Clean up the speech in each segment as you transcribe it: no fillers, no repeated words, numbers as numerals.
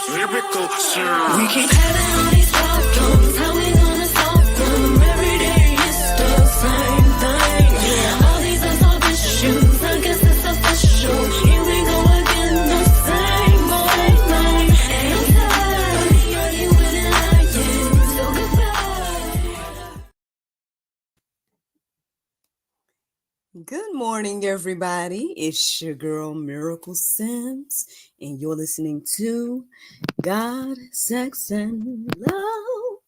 lyrical, sir. We keep having all these problems, how we gonna solve them? Every day it's the same thing. All these unsolved issues, I guess it's official. Here we go again, the same old thing. And I'm tired of arguing and lying, so goodbye. Good morning, everybody. It's your girl, Miracle Sims, and you're listening to God, Sex, and Love,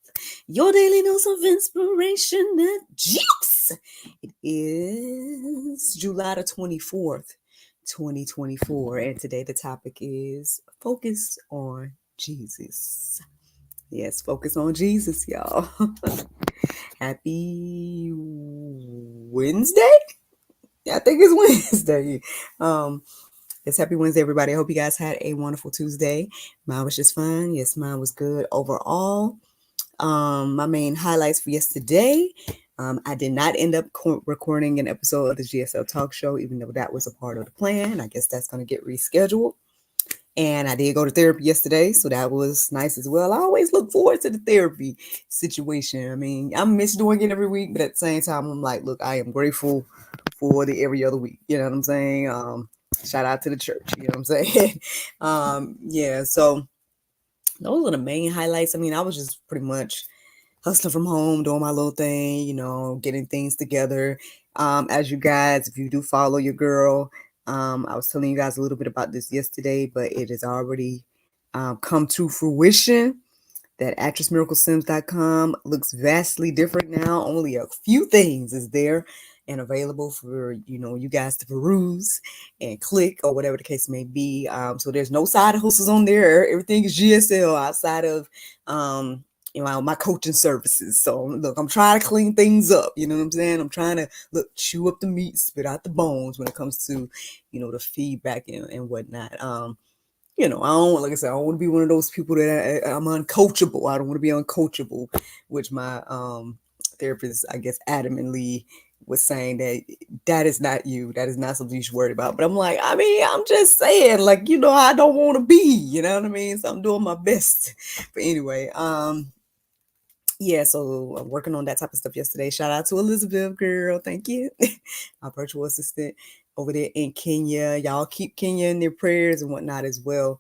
your daily dose of inspiration and juice. It is July the 24th, 2024, and today the topic is Focus on Jesus. Yes, focus on Jesus, y'all. Happy Wednesday? I think it's Wednesday. It's Happy Wednesday, everybody. I hope you guys had a wonderful Tuesday. Mine was just fine. Yes, mine was good overall. My main highlights for yesterday. I did not end up recording an episode of the GSL Talk Show, even though that was a part of the plan. I guess that's going to get rescheduled. And I did go to therapy yesterday, so that was nice as well. I always look forward to the therapy situation. I mean, I miss doing it every week, but at the same time, I'm like, look, I am grateful for the every other week. You know what I'm saying? Shout out to the church. You know what I'm saying? Yeah, so those are the main highlights. I mean, I was just pretty much hustling from home, doing my little thing, getting things together. As you guys, if you do follow your girl, I was telling you guys a little bit about this yesterday, but it has already come to fruition. That actressmiraclesims.com looks vastly different now. Only a few things is there and available for you guys to peruse and click or whatever the case may be. So there's no side hustles on there. Everything is GSL outside of my coaching services. So look, I'm trying to clean things up. You know what I'm saying? I'm trying to chew up the meat, spit out the bones when it comes to the feedback and whatnot. I don't, like I said, I don't want to be one of those people that I'm uncoachable. I don't want to be uncoachable, which my therapist, I guess, adamantly was saying that is not you. That is not something you should worry about. But I'm like, I mean, I'm just saying, I don't want to be, you know what I mean? So I'm doing my best. But anyway, yeah, so I'm working on that type of stuff yesterday. Shout out to Elizabeth, girl. Thank you. My virtual assistant over there in Kenya. Y'all keep Kenya in their prayers and whatnot as well.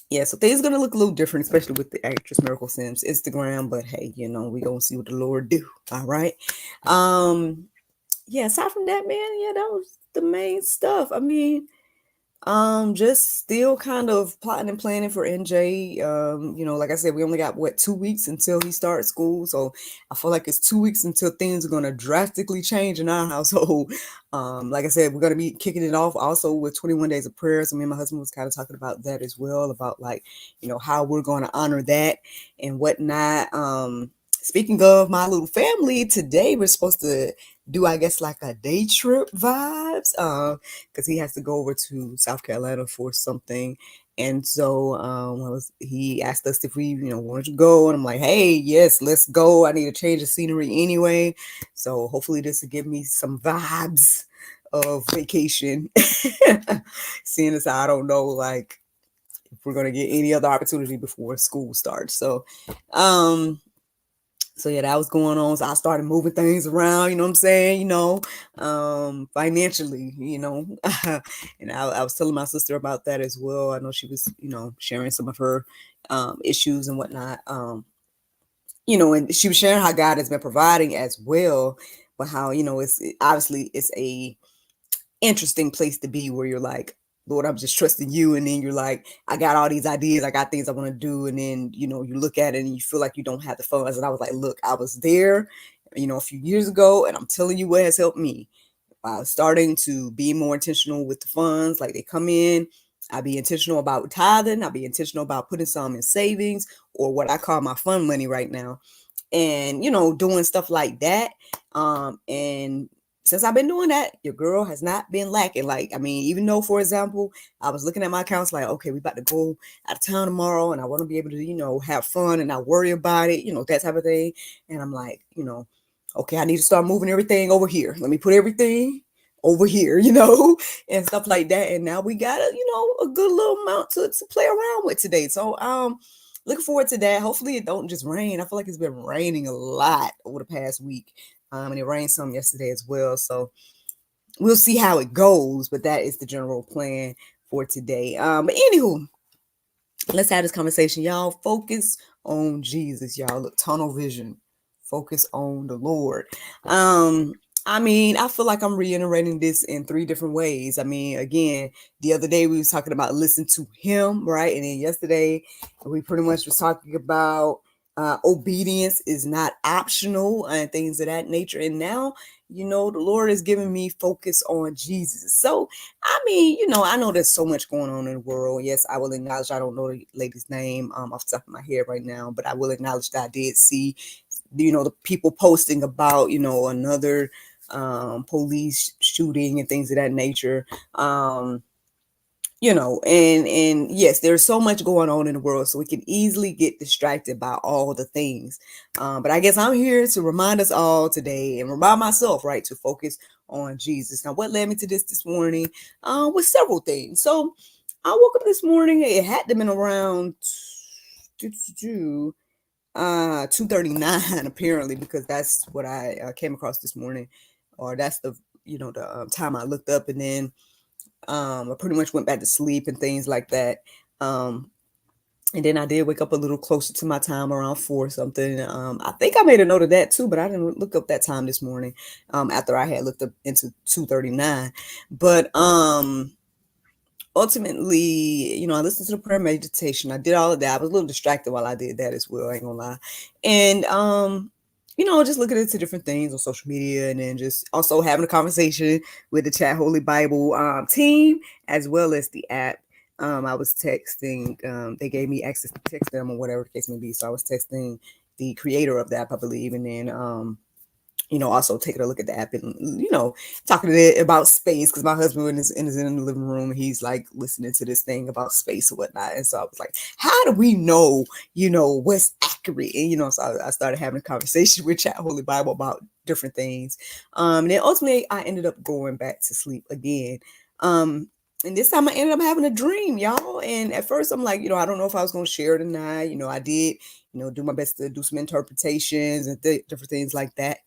Yeah, so things going to look a little different, especially with the Actress Miracle Sims Instagram. But hey, we going to see what the Lord do. All right. Yeah, aside from that, man, yeah, that was the main stuff. I mean, just still kind of plotting and planning for NJ. Like I said, we only got 2 weeks until he starts school. So I feel like it's 2 weeks until things are going to drastically change in our household. Like I said, we're going to be kicking it off also with 21 days of prayer. So me and my husband was kind of talking about that as well, about how we're going to honor that and whatnot. Speaking of my little family, today we're supposed to do, I guess, like a day trip vibes, because he has to go over to South Carolina for something. And so he asked us if we, wanted to go. And I'm like, hey, yes, let's go. I need a change of scenery anyway. So hopefully this will give me some vibes of vacation. Seeing as I don't know, if we're going to get any other opportunity before school starts. So yeah, that was going on. So I started moving things around, you know what I'm saying? Financially, and I was telling my sister about that as well. I know she was, sharing some of her issues and whatnot. And she was sharing how God has been providing as well, but how, it's obviously it's a interesting place to be where you're like, Lord, I'm just trusting you. And then you're like, I got all these ideas. I got things I want to do. And then, you look at it and you feel like you don't have the funds. And I was like, look, I was there, a few years ago. And I'm telling you what has helped me. Starting to be more intentional with the funds. Like they come in, I'll be intentional about tithing. I'll be intentional about putting some in savings or what I call my fun money right now. And, doing stuff like that. And since I've been doing that, your girl has not been lacking. Even though, for example, I was looking at my accounts like, okay, we about to go out of town tomorrow and I want to be able to, have fun and not worry about it, that type of thing. And I'm like, okay, I need to start moving everything over here. Let me put everything over here, and stuff like that. And now we got a good little amount to play around with today. So looking forward to that. Hopefully it don't just rain. I feel like it's been raining a lot over the past week. And it rained some yesterday as well. So we'll see how it goes, but that is the general plan for today. But anywho, let's have this conversation. Y'all focus on Jesus. Y'all look, tunnel vision. Focus on the Lord. I feel like I'm reiterating this in 3 different ways. Again, the other day we was talking about listen to him, right? And then yesterday we pretty much was talking about obedience is not optional and things of that nature. And now, the Lord is giving me focus on Jesus. So, I know there's so much going on in the world. Yes, I will acknowledge I don't know the lady's name off the top of my head right now, but I will acknowledge that I did see, the people posting about, another police shooting and things of that nature. And yes, there's so much going on in the world, so we can easily get distracted by all the things. But I guess I'm here to remind us all today and remind myself, right, to focus on Jesus. Now, what led me to this morning was several things. So I woke up this morning. It had to have been around 2:39 apparently, because that's what I came across this morning, or that's the time I looked up, and then I pretty much went back to sleep and things like that. And then I did wake up a little closer to my time around 4 something. I think I made a note of that too, but I didn't look up that time this morning after I had looked up into 2:39. But ultimately, I listened to the prayer meditation. I did all of that. I was a little distracted while I did that as well, I ain't gonna lie. And just looking into different things on social media, and then just also having a conversation with the Chat Holy Bible team, as well as the app. I was texting, they gave me access to text them or whatever the case may be. So I was texting the creator of the app, I believe. And then, also taking a look at the app and, talking to it about space, because my husband is in the living room. And he's like listening to this thing about space or whatnot. And so I was like, how do we know, what's accurate? And, so I started having a conversation with Chat Holy Bible about different things. And then ultimately I ended up going back to sleep again. And this time I ended up having a dream, y'all. And at first I'm like, I don't know if I was going to share it or not. I did, do my best to do some interpretations and different things like that.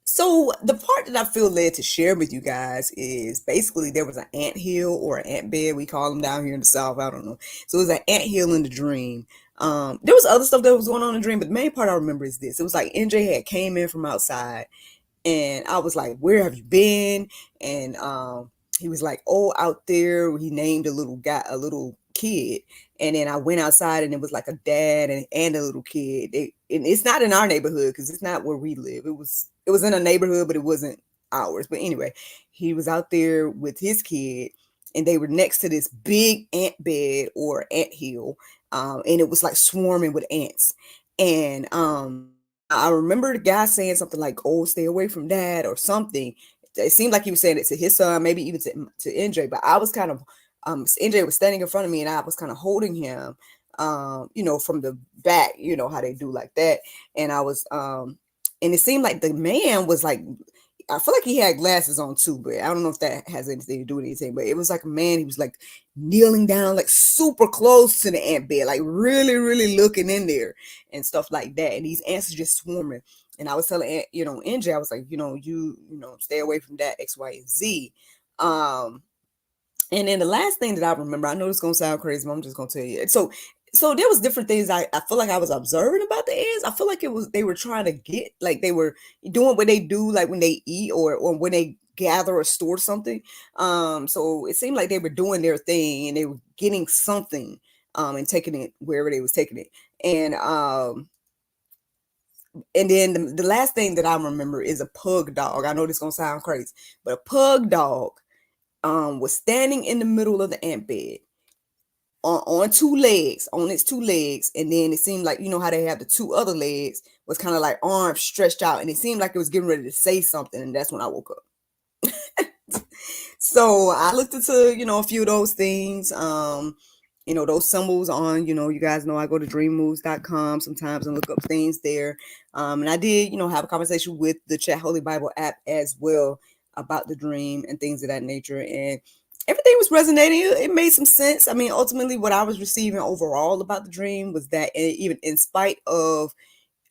So the part that I feel led to share with you guys is basically there was an anthill or an ant bed. We call them down here in the South. I don't know. So it was an anthill in the dream. There was other stuff that was going on in the dream, but the main part I remember is this. It was like NJ had came in from outside, and I was like, where have you been? And he was like, oh, out there. He named a little kid. And then I went outside, and it was like a dad and a little kid. And it's not in our neighborhood, because it's not where we live. It was in a neighborhood, but it wasn't ours. But anyway, he was out there with his kid, and they were next to this big ant bed or ant hill. And it was like swarming with ants. And I remember the guy saying something like, oh, stay away from that or something. It seemed like he was saying it to his son, maybe even to NJ. But I was kind of, NJ was standing in front of me, and I was kind of holding him, from the back, how they do like that. And I was, and it seemed like the man was like, I feel like he had glasses on too, but I don't know if that has anything to do with anything. But it was like a man, he was like kneeling down, like super close to the ant bed, like really, really looking in there and stuff like that. And these ants are just swarming. And I was telling, NJ, I was like, you stay away from that X, Y, and Z. And then the last thing that I remember, I know it's going to sound crazy, but I'm just going to tell you. So there was different things I feel like I was observing about the ants. I feel like they were trying to get, like they were doing what they do, like when they eat or when they gather or store something. So it seemed like they were doing their thing, and they were getting something and taking it wherever they was taking it. And then the last thing that I remember is a pug dog. I know this is going to sound crazy, but a pug dog was standing in the middle of the ant bed on its two legs, and then it seemed like, how they have the two other legs was kind of like arms stretched out, and it seemed like it was getting ready to say something, and that's when I woke up. So I looked into, a few of those things, those symbols on, you guys know I go to dreammoves.com sometimes and look up things there. And I did, have a conversation with the Chat Holy Bible app as well about the dream and things of that nature. And everything was resonating. It made some sense. I mean, ultimately, what I was receiving overall about the dream was that even in spite of,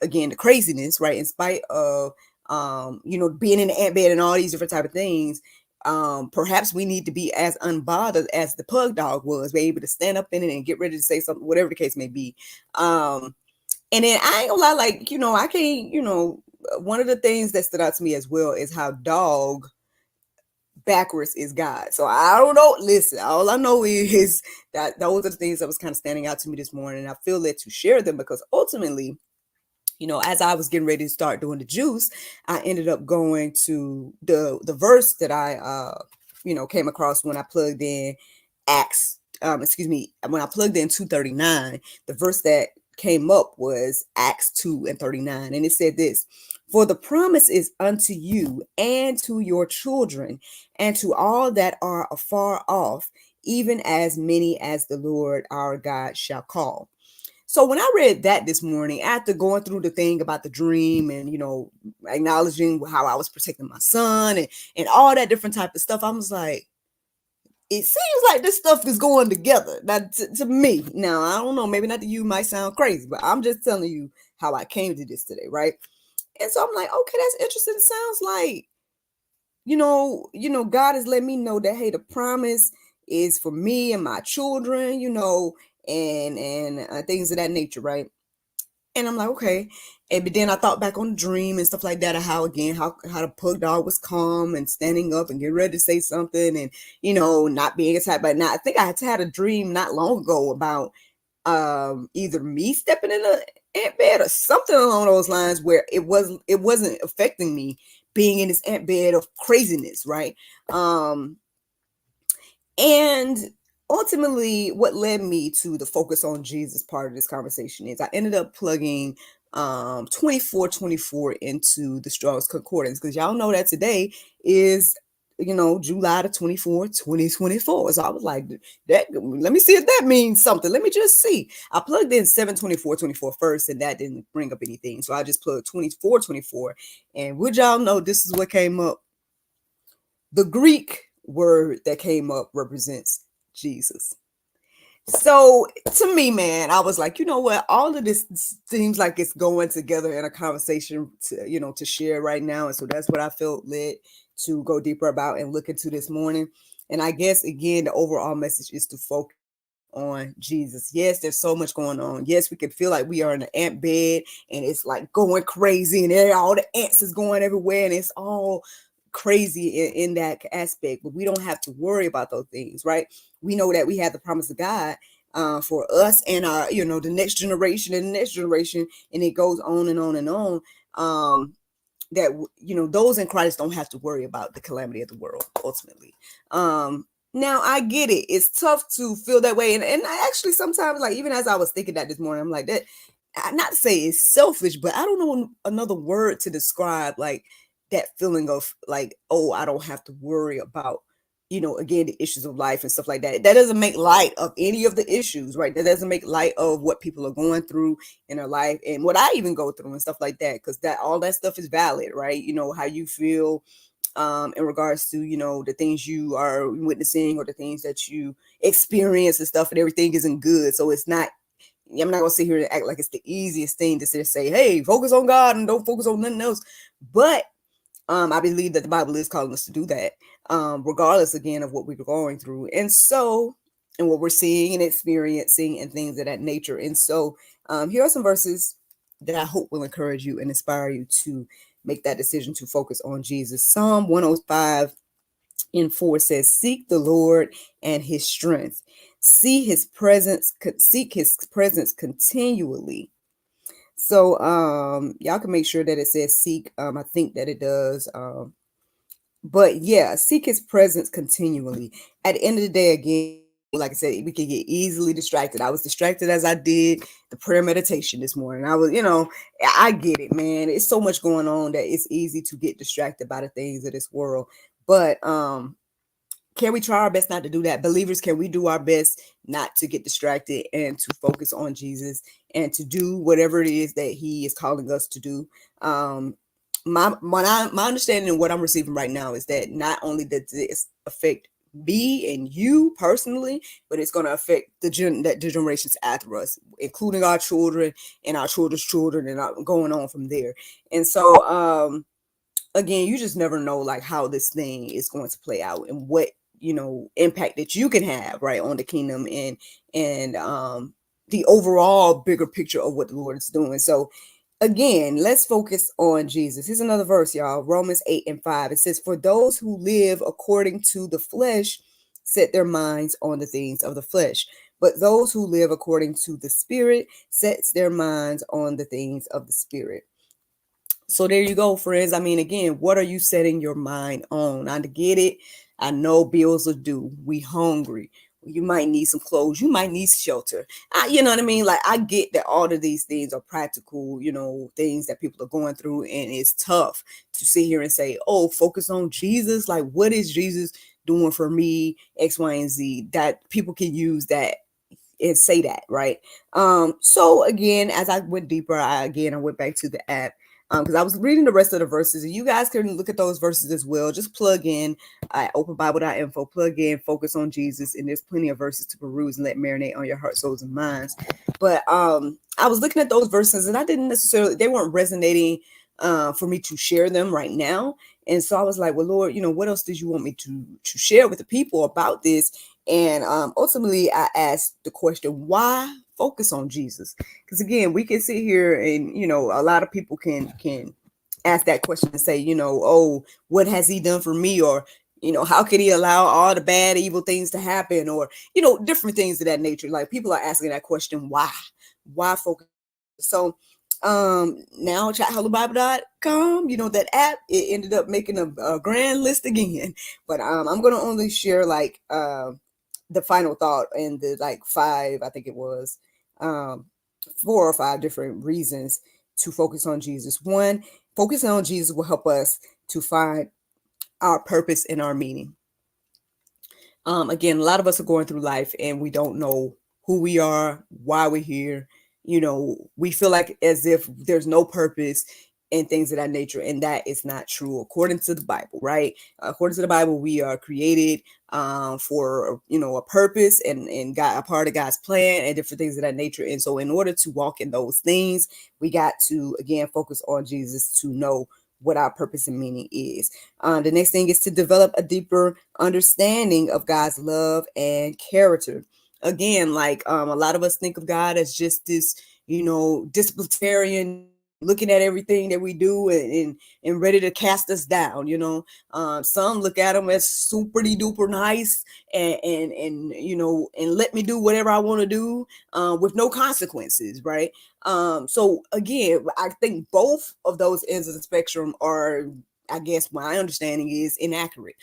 again, the craziness, right? In spite of, being in the ant bed and all these different type of things, perhaps we need to be as unbothered as the pug dog was, be able to stand up in it and get ready to say something, whatever the case may be. And then I ain't gonna lie, like, I can't, one of the things that stood out to me as well is how dog backwards is God. So I don't know. Listen, all I know is that those are the things that was kind of standing out to me this morning. And I feel led to share them because ultimately, as I was getting ready to start doing the juice, I ended up going to the verse that I came across when I plugged in when I plugged in 239. The verse that came up was Acts 2:39, and it said this: "For the promise is unto you and to your children and to all that are afar off, even as many as the Lord our God shall call." So when I read that this morning, after going through the thing about the dream and, acknowledging how I was protecting my son and all that different type of stuff, I was like, it seems like this stuff is going together. Now, to me, now, I don't know, maybe not to you, might sound crazy, but I'm just telling you how I came to this today, right? And so I'm like, okay, that's interesting. It sounds like, God has let me know that, hey, the promise is for me and my children, and things of that nature, right? And I'm like, okay. But then I thought back on the dream and stuff like that, of how the pug dog was calm and standing up and getting ready to say something and, not being attacked. But now I think I had a dream not long ago about either me stepping in the ant bed or something along those lines, where it wasn't affecting me being in this ant bed of craziness, right? And ultimately, what led me to the focus on Jesus part of this conversation is I ended up plugging 2424 into the Strong's Concordance, because y'all know that today is July the 24th, 2024. So I was like, that, let me see if that means something. Let me just see. I plugged in 72424 first, and that didn't bring up anything. So I just plugged 2424, and would y'all know, this is what came up. The Greek word that came up represents Jesus. So to me, man, I was like, you know what? All of this seems like it's going together in a conversation to share right now. And so that's what I felt led to go deeper about and look into this morning. And I guess, again, the overall message is to focus on Jesus. Yes, there's so much going on. Yes, we can feel like we are in an ant bed and it's like going crazy and all the ants is going everywhere and it's all crazy in that aspect, but we don't have to worry about those things, right? We know that we have the promise of God for us and our, the next generation and the next generation, and it goes on and on and on. That those in Christ don't have to worry about the calamity of the world ultimately. Now I get it. It's tough to feel that way. And I actually sometimes, like, even as I was thinking that this morning, I'm like, that, not to say it's selfish, but I don't know another word to describe like that feeling of like, oh, I don't have to worry about, again, the issues of life and stuff like that. That doesn't make light of any of the issues, right? That doesn't make light of what people are going through in their life and what I even go through and stuff like that. Because all that stuff is valid, right? How you feel in regards to, the things you are witnessing or the things that you experience and stuff, and everything isn't good. So it's not, I'm not gonna sit here and act like it's the easiest thing to say, hey, focus on God and don't focus on nothing else. But I believe that the Bible is calling us to do that, regardless, again, of what we're going through. And what we're seeing and experiencing and things of that nature. And so here are some verses that I hope will encourage you and inspire you to make that decision to focus on Jesus. Psalm 105:4 says, "Seek the Lord and his strength. Seek his presence continually." So y'all can make sure that it says seek. I think that it does. But yeah, seek his presence continually. At the end of the day, again, like I said, we can get easily distracted. I was distracted as I did the prayer meditation this morning. I was, I get it, man. It's so much going on that it's easy to get distracted by the things of this world. But can we try our best not to do that? Believers, can we do our best not to get distracted and to focus on Jesus and to do whatever it is that he is calling us to do? My understanding and what I'm receiving right now is that not only does this affect me and you personally, but it's going to affect the generations after us, including our children and our children's children, and going on from there. And so, again, you just never know like how this thing is going to play out and what, impact that you can have right on the kingdom and the overall bigger picture of what the Lord is doing. So again, let's focus on Jesus. Here's another verse, y'all. Romans 8:5. It says, for those who live according to the flesh set their minds on the things of the flesh, but those who live according to the Spirit sets their minds on the things of the Spirit. So there you go, friends. I mean, again, what are you setting your mind on? I get it. I know bills are due. We hungry. You might need some clothes. You might need shelter. You know what I mean? Like, I get that all of these things are practical, things that people are going through. And it's tough to sit here and say, oh, focus on Jesus. Like, what is Jesus doing for me? X, Y, and Z. That people can use that and say that, right? So again, as I went deeper, I went back to the app. Because I was reading the rest of the verses, and you guys can look at those verses as well. Just plug in openbible.info, plug in, focus on Jesus, and there's plenty of verses to peruse and let marinate on your heart, souls, and minds. But I was looking at those verses, and they weren't resonating for me to share them right now. And so I was like, well, Lord, what else did you want me to share with the people about this? And ultimately, I asked the question, why focus on Jesus? Because again, we can sit here and, a lot of people can ask that question and say, oh, what has he done for me? Or, how could he allow all the bad, evil things to happen? Or, different things of that nature. Like, people are asking that question, why focus? So now chathellobible.com, that app, it ended up making a grand list again. But I'm going to only share like the final thought and the like 5, I think it was 4 or 5 different reasons to focus on Jesus. One, focusing on Jesus will help us to find our purpose and our meaning. Again, a lot of us are going through life and we don't know who we are, why we're here. We feel like as if there's no purpose and things of that nature, and that is not true according to the Bible, right? According to the Bible, we are created for a purpose and God, a part of God's plan and different things of that nature. And so in order to walk in those things, we got to again focus on Jesus to know what our purpose and meaning is. The next thing is to develop a deeper understanding of God's love and character. Again, like a lot of us think of God as just this, disciplinarian, looking at everything that we do and ready to cast us down. Some look at him as super duper nice and let me do whatever I want to do with no consequences, right? So again, I think both of those ends of the spectrum are, I guess my understanding is, inaccurate.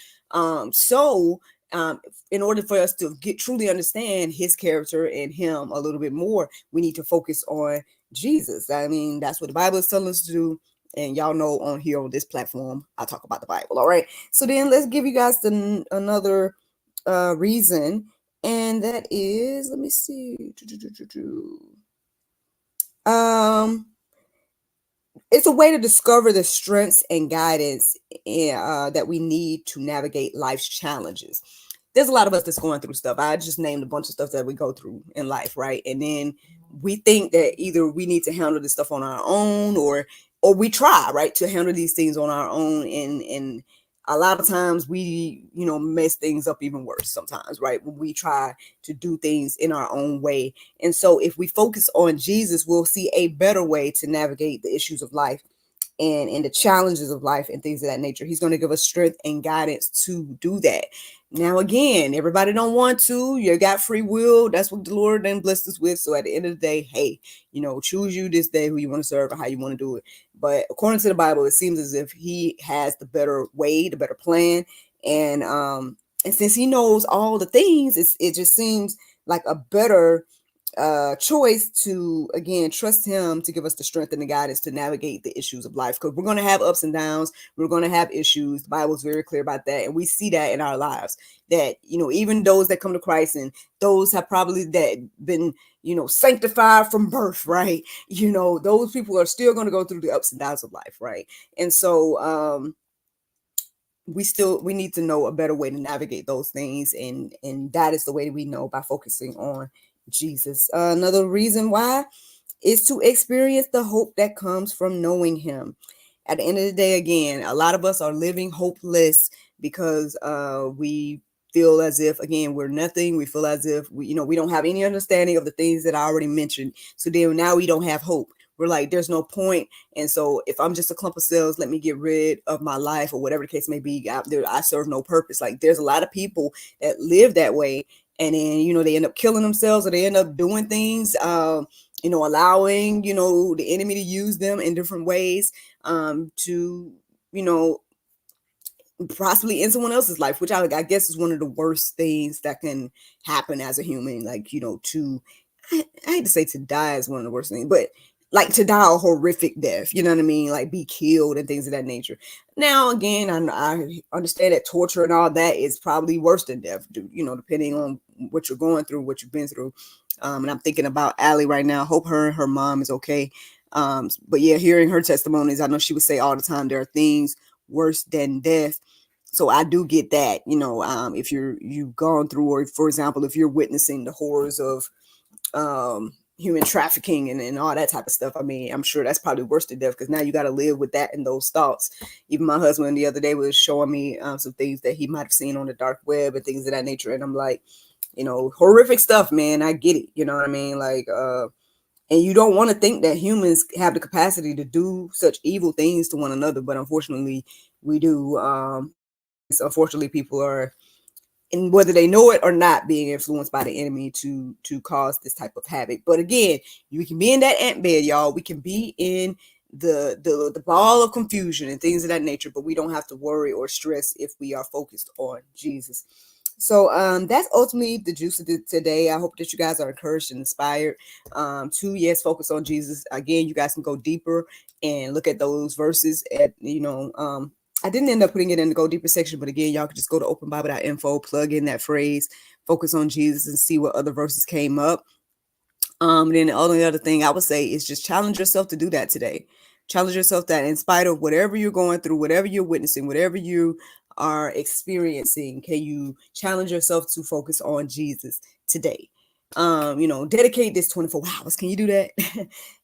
In order for us to truly understand his character and him a little bit more, we need to focus on Jesus. I mean, that's what the Bible is telling us to do. And y'all know on here on this platform, I talk about the Bible. All right. So then let's give you guys another reason. And that is, let me see. It's a way to discover the strengths and guidance that we need to navigate life's challenges. There's a lot of us that's going through stuff. I just named a bunch of stuff that we go through in life, right? And then we think that either we need to handle this stuff on our own or we try, right, to handle these things on our own. And a lot of times we, mess things up even worse sometimes, right? When we try to do things in our own way. And so if we focus on Jesus, we'll see a better way to navigate the issues of life and the challenges of life and things of that nature. He's going to give us strength and guidance to do that. Now, again, everybody don't want to. You got free will. That's what the Lord then blessed us with. So at the end of the day, hey, choose you this day who you want to serve or how you want to do it. But according to the Bible, it seems as if he has the better way, the better plan. And since he knows all the things, it just seems like a better choice to, again, trust him to give us the strength and the guidance to navigate the issues of life, because we're going to have ups and downs. We're going to have issues. The Bible's very clear about that, and we see that in our lives, that, you know, even those that come to Christ, and those have probably that been, you know, sanctified from birth, right? You know, those people are still going to go through the ups and downs of life, right? And so we need to know a better way to navigate those things, and that is the way we know, by focusing on Jesus. Another reason why is to experience the hope that comes from knowing him. At the end of the day, again, a lot of us are living hopeless because we feel as if, again, we're nothing. We feel as if we don't have any understanding of the things that I already mentioned. So then now we don't have hope. We're like, there's no point. And so if I'm just a clump of cells, let me get rid of my life, or whatever the case may be. I serve no purpose. Like, there's a lot of people that live that way. And then, they end up killing themselves, or they end up doing things, allowing, the enemy to use them in different ways to, possibly in someone else's life, which I guess is one of the worst things that can happen as a human. Like, I hate to say to die is one of the worst things, but like to die a horrific death, you know what I mean? Like be killed and things of that nature. Now, again, I understand that torture and all that is probably worse than death, depending on what you're going through, what you've been through. And I'm thinking about Allie right now. Hope her and her mom is okay. But yeah, hearing her testimonies, I know she would say all the time, there are things worse than death. So I do get that, if you've gone through, or for example, if you're witnessing the horrors of human trafficking and all that type of stuff. I mean, I'm sure that's probably worse than death, because now you got to live with that and those thoughts. Even my husband the other day was showing me some things that he might have seen on the dark web and things of that nature. And I'm like, horrific stuff, man. I get it. You know what I mean? Like, and you don't want to think that humans have the capacity to do such evil things to one another, but unfortunately we do. Unfortunately, people are, and whether they know it or not, being influenced by the enemy to cause this type of havoc. But again, we can be in that ant bed, y'all. We can be in the ball of confusion and things of that nature, but we don't have to worry or stress if we are focused on Jesus. So that's ultimately the juice of today. I hope that you guys are encouraged and inspired to, yes, focus on Jesus. Again, you guys can go deeper and look at those verses at, I didn't end up putting it in the Go Deeper section, but again, y'all could just go to openbible.info, plug in that phrase, focus on Jesus, and see what other verses came up. Then the only other thing I would say is just challenge yourself to do that today. Challenge yourself that in spite of whatever you're going through, whatever you're witnessing, whatever you are experiencing, can you challenge yourself to focus on Jesus today? Dedicate this 24 hours. Can you do that?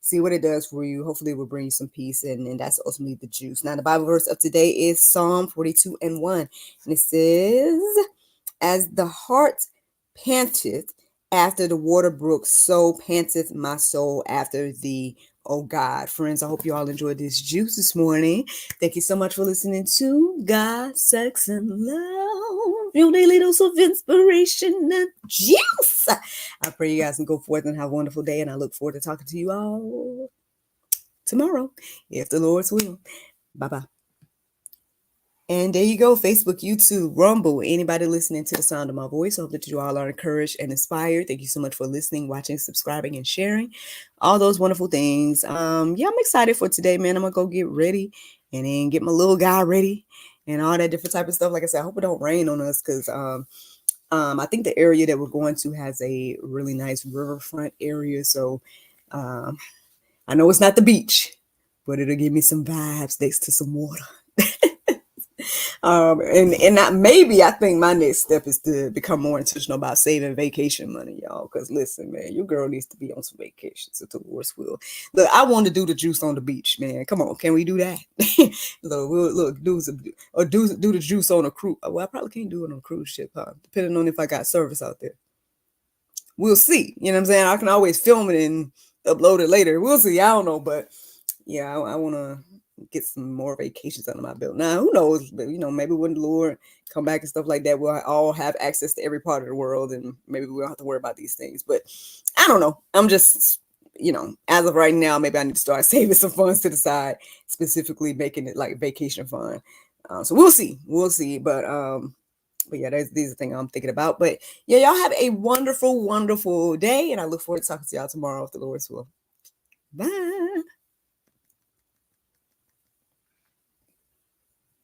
See what it does for you. Hopefully it will bring you some peace. And that's ultimately the juice. Now, the Bible verse of today is Psalm 42:1. And it says, as the hart panteth after the water brook, so panteth my soul after thee, oh God. Friends, I hope you all enjoyed this juice this morning. Thank you so much for listening to God, Sex, and Love, your daily dose of inspiration and juice. I pray you guys can go forth and have a wonderful day, and I look forward to talking to you all tomorrow, if the Lord's will. Bye-bye. And there you go, Facebook, YouTube, Rumble, anybody listening to the sound of my voice. I hope that you all are encouraged and inspired. Thank you so much for listening, watching, subscribing, and sharing all those wonderful things. I'm excited for today, man. I'm going to go get ready and then get my little guy ready and all that different type of stuff. Like I said, I hope it don't rain on us, because I think the area that we're going to has a really nice riverfront area. So I know it's not the beach, but it'll give me some vibes next to some water. I think my next step is to become more intentional about saving vacation money, y'all. Because listen, man, your girl needs to be on some vacations if the Lord's will. Look, I want to do the juice on the beach, man. Come on, can we do that? do the juice on a cruise. Well, I probably can't do it on a cruise ship, huh? Depending on if I got service out there. We'll see. You know what I'm saying? I can always film it and upload it later. We'll see. I don't know, but yeah, I want to get some more vacations under my belt. Now, who knows? Maybe when the Lord come back and stuff like that, we'll all have access to every part of the world, and maybe we don't have to worry about these things. But I don't know. I'm just, as of right now, maybe I need to start saving some funds to the side, specifically making it like vacation fund. So we'll see. But But yeah, these are things I'm thinking about. But yeah, y'all have a wonderful, wonderful day. And I look forward to talking to y'all tomorrow if the Lord's will. Bye.